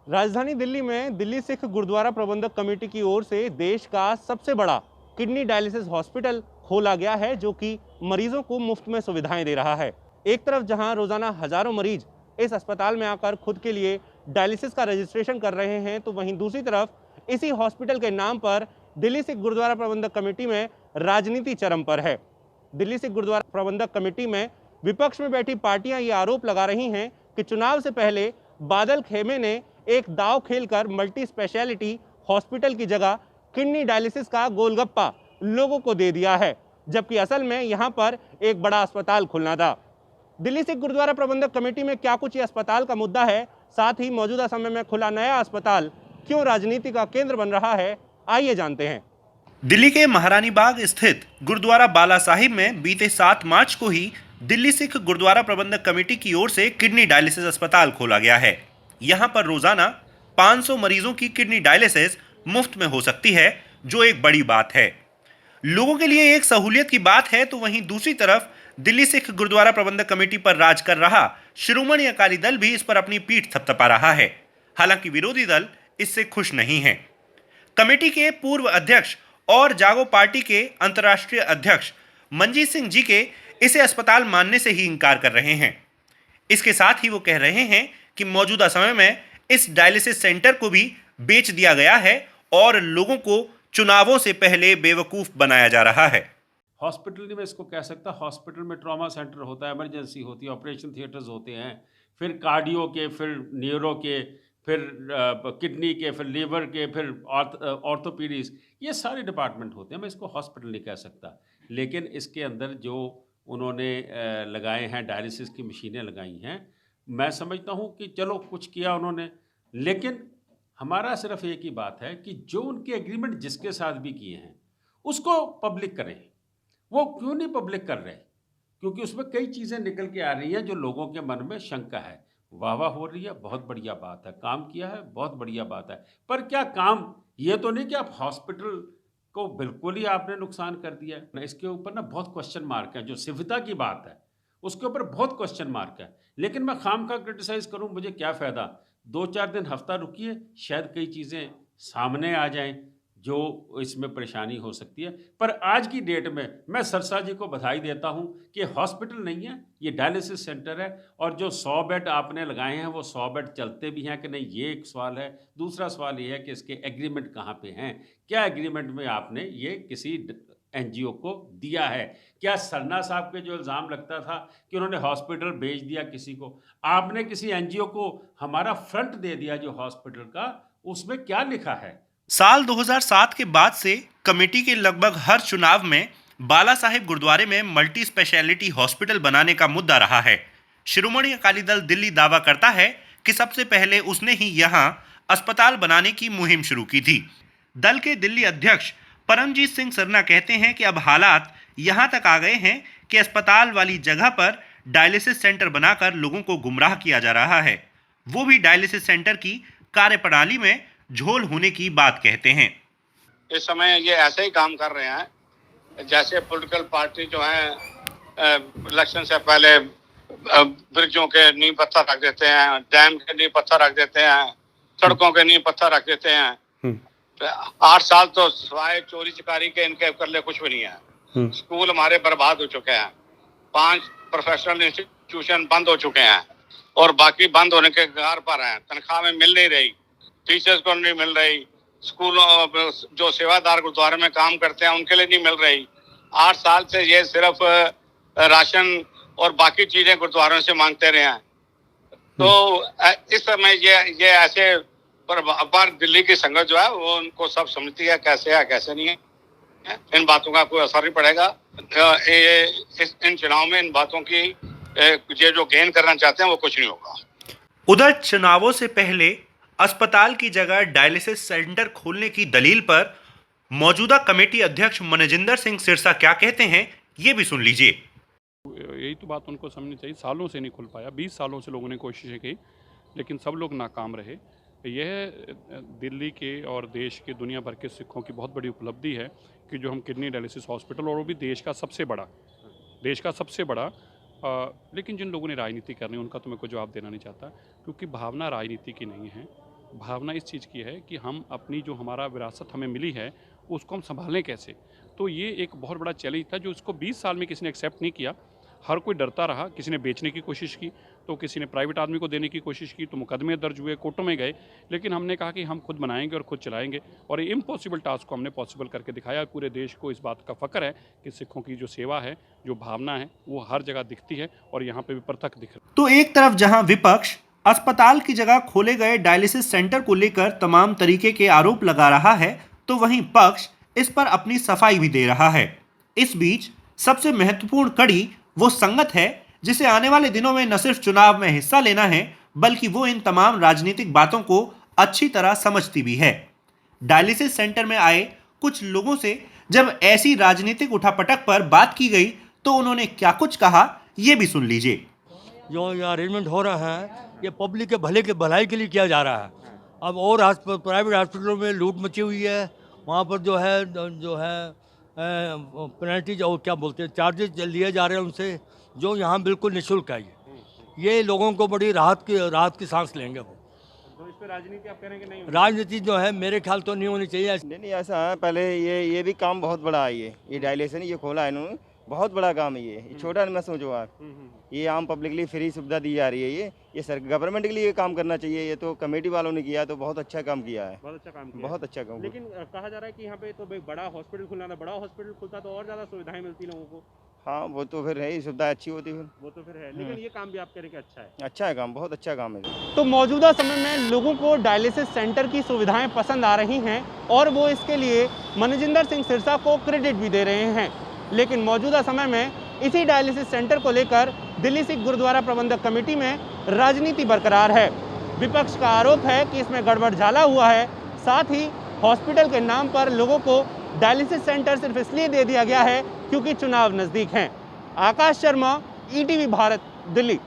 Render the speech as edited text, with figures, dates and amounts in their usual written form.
राजधानी दिल्ली में दिल्ली सिख गुरुद्वारा प्रबंधक कमेटी की ओर से देश का सबसे बड़ा किडनी डायलिसिस हॉस्पिटल खोला गया है, जो कि मरीजों को मुफ्त में सुविधाएं दे रहा है। एक तरफ जहां रोजाना हजारों मरीज इस अस्पताल में आकर खुद के लिए डायलिसिस का रजिस्ट्रेशन कर रहे हैं, तो वहीं दूसरी तरफ इसी हॉस्पिटल के नाम पर दिल्ली सिख गुरुद्वारा प्रबंधक कमेटी में राजनीति चरम पर है। दिल्ली सिख गुरुद्वारा प्रबंधक कमेटी में विपक्ष में बैठी पार्टियां ये आरोप लगा रही हैं कि चुनाव से पहले बादल खेमे ने एक दांव खेलकर मल्टी स्पेशलिटी हॉस्पिटल की जगह किडनी डायलिसिस का गोलगप्पा लोगों को दे दिया है, जबकि असल में यहां पर एक बड़ा अस्पताल खुलना था। दिल्ली सिख गुरुद्वारा प्रबंधक कमेटी में क्या कुछ ये अस्पताल का मुद्दा है, साथ ही मौजूदा समय में खुला नया अस्पताल क्यों राजनीति का केंद्र बन रहा है, आइए जानते हैं। दिल्ली के महारानी बाग स्थित गुरुद्वारा बाला साहिब में बीते 7 मार्च को ही दिल्ली सिख गुरुद्वारा प्रबंधक कमेटी की ओर से किडनी डायलिसिस अस्पताल खोला गया है। यहां पर रोजाना 500 मरीजों की किडनी डायलिसिस मुफ्त में हो सकती है, जो एक बड़ी बात है। लोगों के लिए एक सहूलियत की बात है, तो वहीं दूसरी तरफ दिल्ली सिख गुरुद्वारा प्रबंधक कमेटी पर राज कर रहा शिरोमणि अकाली दल भी इस पर अपनी पीठ थपथपा रहा है। हालांकि विरोधी दल इससे खुश नहीं है। कमेटी के पूर्व अध्यक्ष और जागो पार्टी के अंतर्राष्ट्रीय अध्यक्ष मंजीत सिंह जी के इसे अस्पताल मानने से ही इनकार कर रहे हैं। इसके साथ ही वो कह रहे हैं कि मौजूदा समय में इस डायलिसिस सेंटर को भी बेच दिया गया है और लोगों को चुनावों से पहले बेवकूफ बनाया जा रहा है। हॉस्पिटल नहीं मैं इसको कह सकता। हॉस्पिटल में ट्रॉमा सेंटर होता है, इमरजेंसी होती है, ऑपरेशन थिएटर्स होते हैं, फिर कार्डियो के, फिर न्यूरो के, फिर किडनी के, फिर लीवर के, फिर ऑर्थोपीडिक्स, ये सारे डिपार्टमेंट होते हैं। मैं इसको हॉस्पिटल नहीं कह सकता। लेकिन इसके अंदर जो उन्होंने लगाए हैं, डायलिसिस की मशीनें लगाई हैं, मैं समझता हूँ कि चलो कुछ किया उन्होंने, लेकिन हमारा सिर्फ एक ही बात है कि जो उनके एग्रीमेंट जिसके साथ भी किए हैं उसको पब्लिक करें। वो क्यों नहीं पब्लिक कर रहे? क्योंकि उसमें कई चीज़ें निकल के आ रही हैं जो लोगों के मन में शंका है। वाह वाह हो रही है, बहुत बढ़िया बात है, काम किया है, बहुत बढ़िया बात है, पर क्या काम ये तो नहीं कि आप हॉस्पिटल को बिल्कुल ही आपने नुकसान कर दिया है ना। इसके ऊपर ना बहुत क्वेश्चन मार्क है। जो सिविता की बात है उसके ऊपर बहुत क्वेश्चन मार्क है। लेकिन मैं खाम खा क्रिटिसाइज़ करूं, मुझे क्या फ़ायदा। 2-4 दिन हफ्ता रुकिए, शायद कई चीज़ें सामने आ जाएं जो इसमें परेशानी हो सकती है। पर आज की डेट में मैं सरसा जी को बधाई देता हूं कि हॉस्पिटल नहीं है, ये डायलिसिस सेंटर है। और जो 100 बेड आपने लगाए हैं वो 100 बेड चलते भी हैं कि नहीं, ये एक सवाल है। दूसरा सवाल ये है कि इसके एग्रीमेंट कहाँ पे हैं? क्या एग्रीमेंट में आपने ये किसी एनजीओ को दिया है? क्या सरना साहब पे जो इल्ज़ाम लगता था कि उन्होंने हॉस्पिटल बेच दिया किसी को, आपने किसी एनजीओ को हमारा फ्रंट दे दिया जो हॉस्पिटल का, उसमें क्या लिखा है? साल 2007 के बाद से कमेटी के लगभग हर चुनाव में बाला साहिब गुरुद्वारे में मल्टी स्पेशलिटी हॉस्पिटल बनाने का मुद्दा रहा है। शिरोमणि अकाली दल दिल्ली दावा करता है कि सबसे पहले उसने ही यहां अस्पताल बनाने की मुहिम शुरू की थी। दल के दिल्ली अध्यक्ष परमजीत सिंह सरना कहते हैं कि अब हालात यहां तक आ गए हैं कि अस्पताल वाली जगह पर डायलिसिस सेंटर बनाकर लोगों को गुमराह किया जा रहा है। वो भी डायलिसिस सेंटर की कार्यप्रणाली में झोल होने की बात कहते हैं। इस समय ये ऐसे ही काम कर रहे हैं जैसे पॉलिटिकल पार्टी जो है इलेक्शन से पहले ब्रिजों के नींव पत्थर रख देते हैं, डैम के नींव पत्थर रख देते हैं, सड़कों के नींव पत्थर रख देते हैं। 8 साल तो सिवाय चोरी चकारी के इनके कर ले कुछ भी नहीं है। स्कूल हमारे बर्बाद हो चुके हैं, 5 प्रोफेशनल इंस्टीट्यूशन बंद हो चुके हैं और बाकी बंद होने के कगार पर हैं। तनख्वाह में मिल नहीं रही, टीचर्स को नहीं मिल रही, स्कूलों जो सेवादार गुरुद्वारे में काम करते हैं उनके लिए नहीं मिल रही। 8 साल से ये सिर्फ राशन और बाकी चीजें गुरुद्वारों से मांगते रहे हैं। तो इस समय ये ऐसे पर दिल्ली की संगत जो है वो उनको सब समझती है कैसे है कैसे नहीं है। इन बातों का कोई असर नहीं पड़ेगा। इन चुनाव में इन बातों की ये जो गेन करना चाहते हैं वो कुछ नहीं होगा। उधर चुनावों से पहले अस्पताल की जगह डायलिसिस सेंटर खोलने की दलील पर मौजूदा कमेटी अध्यक्ष मनजिंदर सिंह सिरसा क्या कहते हैं, ये भी सुन लीजिए। यही तो बात उनको समझनी चाहिए। सालों से नहीं खुल पाया, 20 सालों से लोगों ने कोशिशें की, लेकिन सब लोग नाकाम रहे। यह दिल्ली के और देश के, दुनिया भर के सिखों की बहुत बड़ी उपलब्धि है कि जो हम किडनी डायलिसिस हॉस्पिटल, और वो भी देश का सबसे बड़ा लेकिन जिन लोगों ने राजनीति करनी उनका तो मैं कोई जवाब देना नहीं चाहता, क्योंकि भावना राजनीति की नहीं है। भावना इस चीज़ की है कि हम अपनी जो हमारा विरासत हमें मिली है उसको हम संभालें कैसे। तो ये एक बहुत बड़ा चैलेंज था जो इसको 20 साल में किसी ने एक्सेप्ट नहीं किया। हर कोई डरता रहा, किसी ने बेचने की कोशिश की, तो किसी ने प्राइवेट आदमी को देने की कोशिश की, तो मुकदमे दर्ज हुए, कोर्टों में गए। लेकिन हमने कहा कि हम खुद बनाएंगे और खुद चलाएंगे, और ये इम्पॉसिबल टास्क को हमने पॉसिबल करके दिखाया। पूरे देश को इस बात का फ़ख्र है कि सिखों की जो सेवा है, जो भावना है, वो हर जगह दिखती है और यहाँ पे भी प्रत्यक्ष दिख रही है। तो एक तरफ जहां विपक्ष अस्पताल की जगह खोले गए डायलिसिस सेंटर को लेकर तमाम तरीके के आरोप लगा रहा है, तो वहीं पक्ष इस पर अपनी सफाई भी दे रहा है। इस बीच सबसे महत्वपूर्ण कड़ी वो संगत है जिसे आने वाले दिनों में न सिर्फ चुनाव में हिस्सा लेना है, बल्कि वो इन तमाम राजनीतिक बातों को अच्छी तरह समझती भी है। डायलिसिस सेंटर में आए कुछ लोगों से जब ऐसी राजनीतिक उठापटक पर बात की गई तो उन्होंने क्या कुछ कहा, ये भी सुन लीजिए। जो ये अरेंजमेंट हो रहा है ये पब्लिक के भले के भलाई के लिए किया जा रहा है। अब और प्राइवेट हॉस्पिटलों में लूट मची हुई है, वहाँ पर जो है पेनल्टी जो क्या बोलते हैं चार्जेज लिए जा रहे हैं उनसे, जो यहाँ बिल्कुल निःशुल्क है। ये लोगों को बड़ी राहत की सांस लेंगे वो। तो इस पे राजनीति आप कह रहे हैं कि नहीं? राजनीति जो है मेरे ख्याल तो नहीं होनी चाहिए। नहीं ऐसा है, पहले ये भी काम बहुत बड़ा है। ये डायलिसिस ये खोला है इन्होंने, बहुत बड़ा काम है ये छोटा नहीं समझो आप। ये आम पब्लिक के लिए फ्री सुविधा दी जा रही है। ये सर गवर्नमेंट के लिए काम करना चाहिए। ये तो कमेटी वालों ने किया तो बहुत अच्छा काम किया है। बहुत अच्छा काम किया, बहुत अच्छा काम। लेकिन कहा जा रहा है कि यहाँ पे तो भाई बड़ा हॉस्पिटल खुलना था, बड़ा हॉस्पिटल खुलता तो और ज़्यादा सुविधाएं मिलती लोगों को। हाँ वो तो फिर है, सुविधा अच्छी होती फिर। वो तो फिर है, लेकिन ये काम भी आप कह रहे हैं कि अच्छा है। अच्छा है काम, बहुत अच्छा काम है। तो मौजूदा समय में लोगों को डायलिसिस सेंटर की सुविधाएं पसंद आ रही हैं और वो इसके लिए मनजिंदर सिंह सिरसा को क्रेडिट भी दे रहे हैं। लेकिन मौजूदा समय में इसी डायलिसिस सेंटर को लेकर दिल्ली सिख गुरुद्वारा प्रबंधक कमेटी में राजनीति बरकरार है। विपक्ष का आरोप है कि इसमें गड़बड़ झाला हुआ है। साथ ही हॉस्पिटल के नाम पर लोगों को डायलिसिस सेंटर सिर्फ इसलिए दे दिया गया है क्योंकि चुनाव नज़दीक हैं। आकाश शर्मा, ईटीवी भारत, दिल्ली।